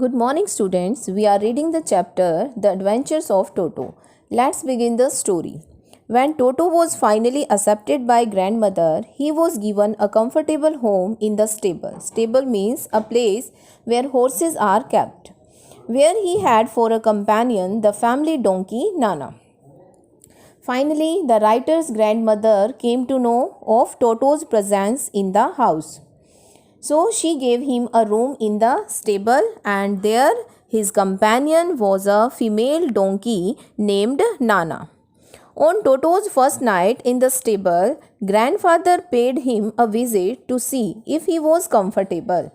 Good morning, students. We are reading the chapter The Adventures of Toto. Let's begin the story. When Toto was finally accepted by grandmother, he was given a comfortable home in the stable. Stable means a place where horses are kept, where he had for a companion the family donkey Nana. Finally, the writer's grandmother came to know of Toto's presence in the house. So she gave him a room in the stable, and there his companion was a female donkey named Nana. On Toto's first night in the stable, grandfather paid him a visit to see if he was comfortable.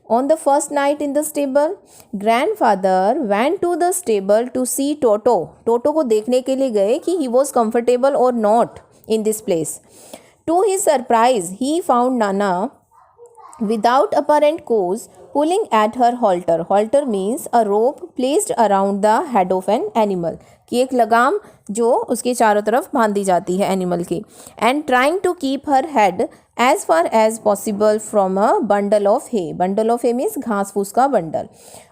On the first night in the stable, grandfather went to the stable to see Toto. Toto को देखने के लिए गए कि he was comfortable or not in this place. To his surprise, he found Nana without apparent cause pulling at her halter. Halter means a rope placed around the head of an animal, कि एक लगाम जो उसके चारों तरफ बांधी जाती है एनिमल की, and trying to keep her head as far as possible from a bundle of hay. Bundle of hay means घास फूस का बंडल.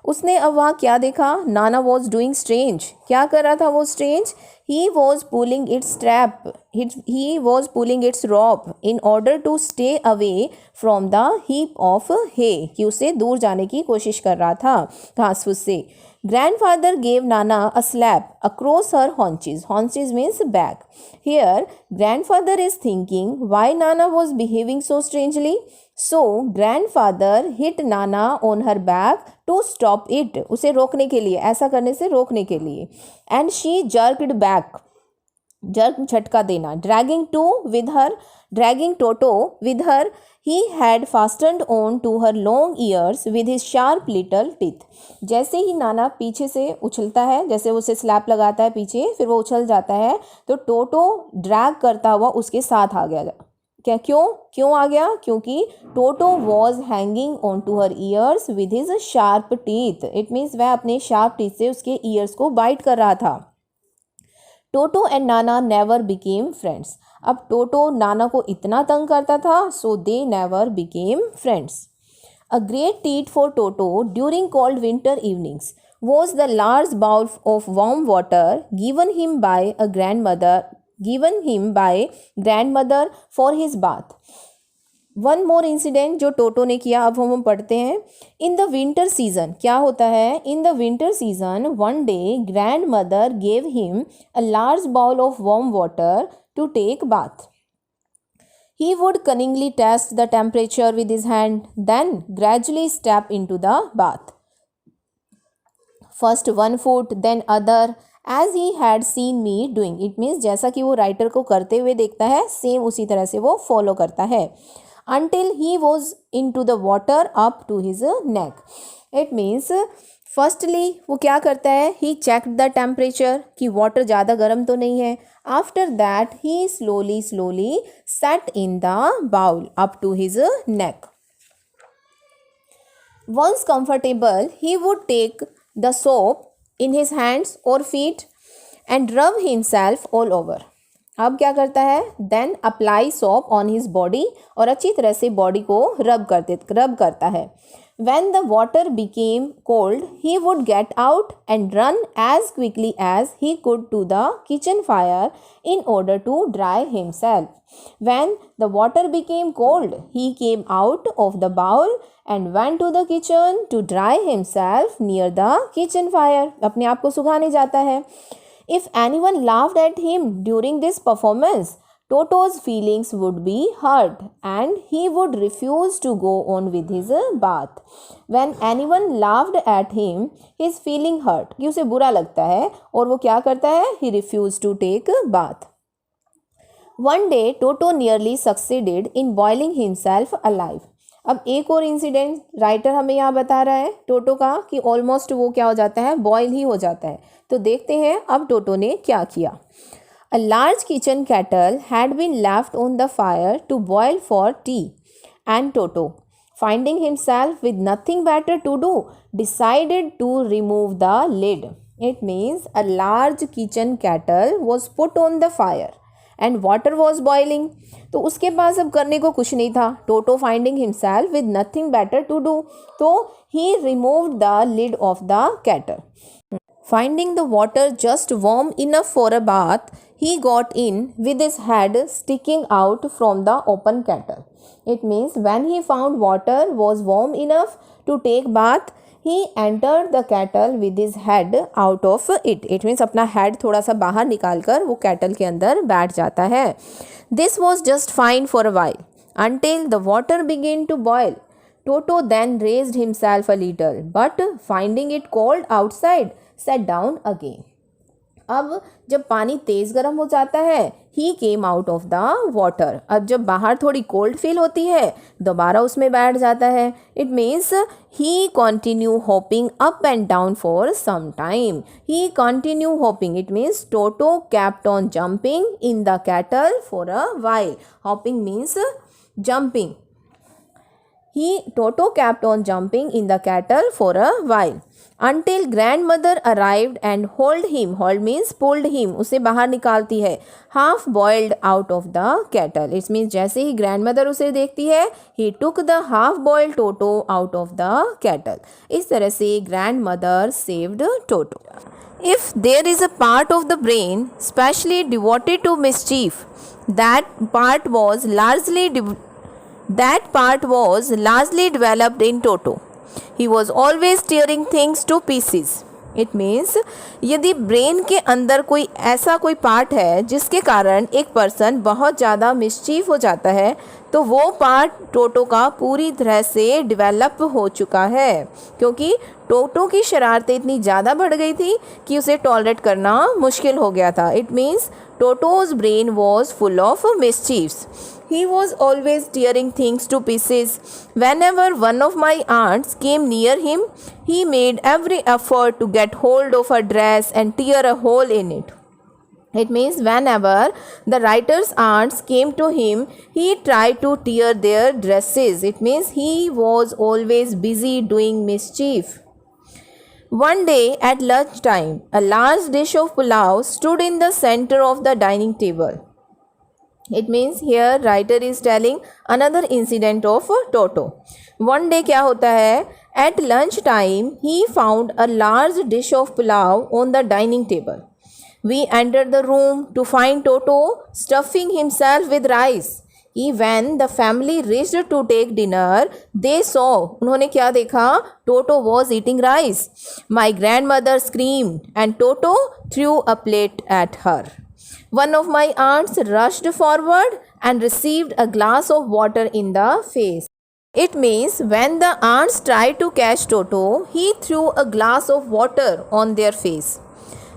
उसने अब वहाँ क्या देखा? नाना was doing strange. क्या कर रहा था वो strange? He was pulling its strap. He was pulling its rope in order to stay away from the heap of hay. कि उसे दूर जाने की कोशिश कर रहा था घास फूस से. Grandfather gave Nana a slap across her haunches. Haunches means back. Here, grandfather is thinking why Nana was behaving so strangely. So, grandfather hit Nana on her back to stop it. उसे रोकने के लिए, ऐसा करने से रोकने के लिए. And she jerked back. Jerk झटका देना. Dragging Toto with her, he had fastened on to her long ears with his sharp little teeth. जैसे ही नाना पीछे से उछलता है, जैसे उसे स्लैप लगाता है पीछे, फिर वो उछल जाता है, तो टोटो ड्रैग करता हुआ उसके साथ आ गया. क्या क्यों आ गया? क्योंकि Toto was hanging on to her ears with his sharp teeth. It means वह अपने शार्प टीथ से उसके ईयर्स को बाइट कर रहा था. Toto and Nana never became friends. अब टोटो नाना को इतना तंग करता था, so they never became friends. A great treat for Toto during cold winter evenings was the large bowl of warm water given him by grandmother for his bath. One more incident जो टोटो ने किया, अब हम पढ़ते हैं. इन the winter season क्या होता है? In the winter season one day grandmother gave him a large bowl of warm water to take bath. He would cunningly test the temperature with his hand, then gradually step into the bath. First one foot, then other, as he had seen me doing. It means जैसा कि वो writer को करते हुए देखता है, same उसी तरह से वो फॉलो करता है. Until he was into the water up to his neck. It means firstly वो क्या करता है? He checked the temperature कि water ज़्यादा गर्म तो नहीं है. After that he slowly sat in the bowl up to his neck. Once comfortable, he would take the soap in his hands or feet and rub himself all over. अब क्या करता है? Then apply soap on his body, और अच्छी तरह से body को रब करता है. When the water became cold, he would get out and run as quickly as he could to the kitchen fire in order to dry himself. When the water became cold, he came out of the bowl and went to the kitchen to dry himself near the kitchen fire. अपने आप को सुखाने जाता है. If anyone laughed at him during this performance, Toto's feelings would be hurt and he would refuse to go on with his bath. When anyone laughed at him, his feeling hurt. कि उसे बुरा लगता है और वो क्या करता है? He refused to take a bath. One day, Toto nearly succeeded in boiling himself alive. अब एक और इंसिडेंट राइटर हमें यहाँ बता रहा है टोटो का कि ऑलमोस्ट वो क्या हो जाता है? बॉयल ही हो जाता है. तो देखते हैं अब टोटो ने क्या किया. A large kitchen kettle had been left on the fire to boil for tea, and Toto, finding himself with nothing better to do, decided to remove the lid. It means a large kitchen kettle was put on the fire and water was boiling. तो उसके पास अब करने को कुछ नहीं था. Toto finding himself with nothing better to do, तो he removed the lid of the kettle. Finding the water just warm enough for a bath, he got in with his head sticking out from the open kettle. It means when he found water was warm enough to take bath, he entered the kettle with his head out of it. It means अपना head थोड़ा सा बाहर निकाल कर वो kettle के अंदर बैठ जाता है. This was just fine for a while until the water began to boil. Toto then raised himself a little, but finding it cold outside, sat down again. अब जब पानी तेज़ गर्म हो जाता है, he came out of the water. अब जब बाहर थोड़ी कोल्ड फील होती है, दोबारा उसमें बैठ जाता है. It means he continue hopping up and down for some time. He continue hopping, it means Toto kept on jumping in the kettle for a while. Hopping means jumping. Toto kept on jumping in the kettle for a while until grandmother arrived and hauled him. Hauled means pulled him. उसे बाहर निकालती है. Half boiled out of the kettle. It means जैसे ही grandmother उसे देखती है, he took the half boiled Toto out of the kettle. इस तरह से grandmother saved Toto. If there is a part of the brain specially devoted to mischief, that part was largely developed in Toto. He was always tearing things to pieces. It means यदि brain के अंदर कोई ऐसा कोई part है जिसके कारण एक पर्सन बहुत ज़्यादा मिस्चीफ हो जाता है, तो वो पार्ट टोटो का पूरी तरह से डेवलप हो चुका है, क्योंकि टोटो की शरारतें इतनी ज़्यादा बढ़ गई थी कि उसे टॉलरेट करना मुश्किल हो गया था. It means Toto's brain was full of mischiefs. He was always tearing things to pieces. Whenever one of my aunts came near him, he made every effort to get hold of her dress and tear a hole in it. It means whenever the writer's aunts came to him, he tried to tear their dresses. It means he was always busy doing mischief. One day at lunchtime, a large dish of pulao stood in the center of the dining table. It means here writer is telling another incident of Toto. One day क्या होता है? At lunch time, he found a large dish of pulao on the dining table. We entered the room to find Toto stuffing himself with rice. When the family reached to take dinner, they saw, उन्होंने क्या देखा? Toto was eating rice. My grandmother screamed and Toto threw a plate at her. One of my aunts rushed forward and received a glass of water in the face. It means when the aunts tried to catch Toto, he threw a glass of water on their face.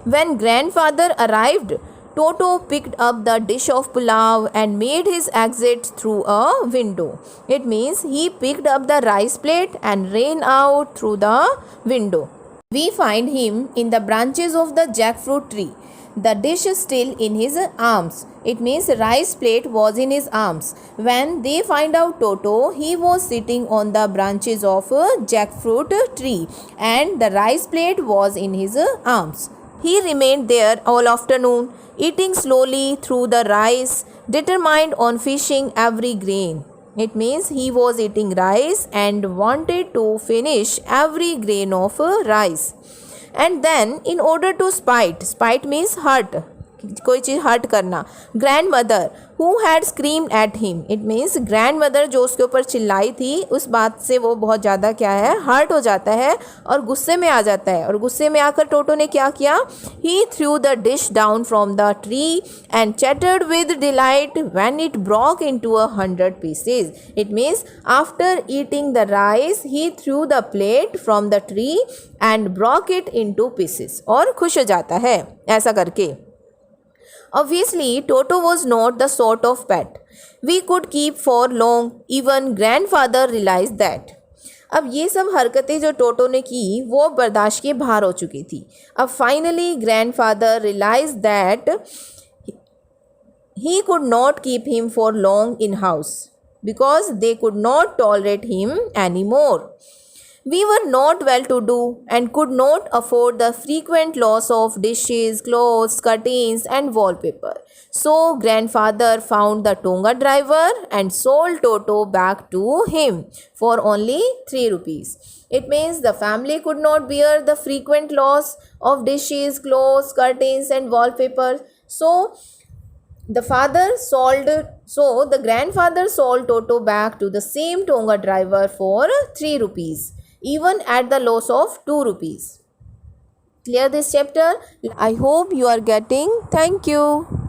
When grandfather arrived, Toto picked up the dish of pulao and made his exit through a window. It means he picked up the rice plate and ran out through the window. We find him in the branches of the jackfruit tree. The dish is still in his arms. It means rice plate was in his arms. When they find out Toto, he was sitting on the branches of a jackfruit tree and the rice plate was in his arms. He remained there all afternoon, eating slowly through the rice, determined on finishing every grain. It means he was eating rice and wanted to finish every grain of rice. And then in order to spite means hurt, कोई चीज़ hurt करना. Grandmother who had screamed at him. It means grandmother जो उसके ऊपर चिल्लाई थी, उस बात से वो बहुत ज़्यादा क्या है, हर्ट हो जाता है और गुस्से में आ जाता है. और गुस्से में आकर टोटो ने क्या किया? He threw the dish down from the tree and chattered with delight when it broke into 100 pieces. It means after eating the rice he threw the plate from the tree and broke it into pieces. और खुश हो जाता है ऐसा करके. Obviously, Toto was not the sort of pet we could keep for long. Even grandfather realized that. अब ये सब हरकतें जो टोटो ने की वो बर्दाश्त के बाहर हो चुकी थी. अब finally grandfather realise that he could not keep him for long in house because they could not tolerate him anymore. We were not well to do and could not afford the frequent loss of dishes, clothes, curtains, and wallpaper. So, grandfather found the Tonga driver and sold Toto back to him for only 3 rupees. It means the family could not bear the frequent loss of dishes, clothes, curtains, and wallpaper. So the grandfather sold Toto back to the same Tonga driver for 3 rupees, even at the loss of 2 rupees. Clear this chapter? I hope you are getting. Thank you.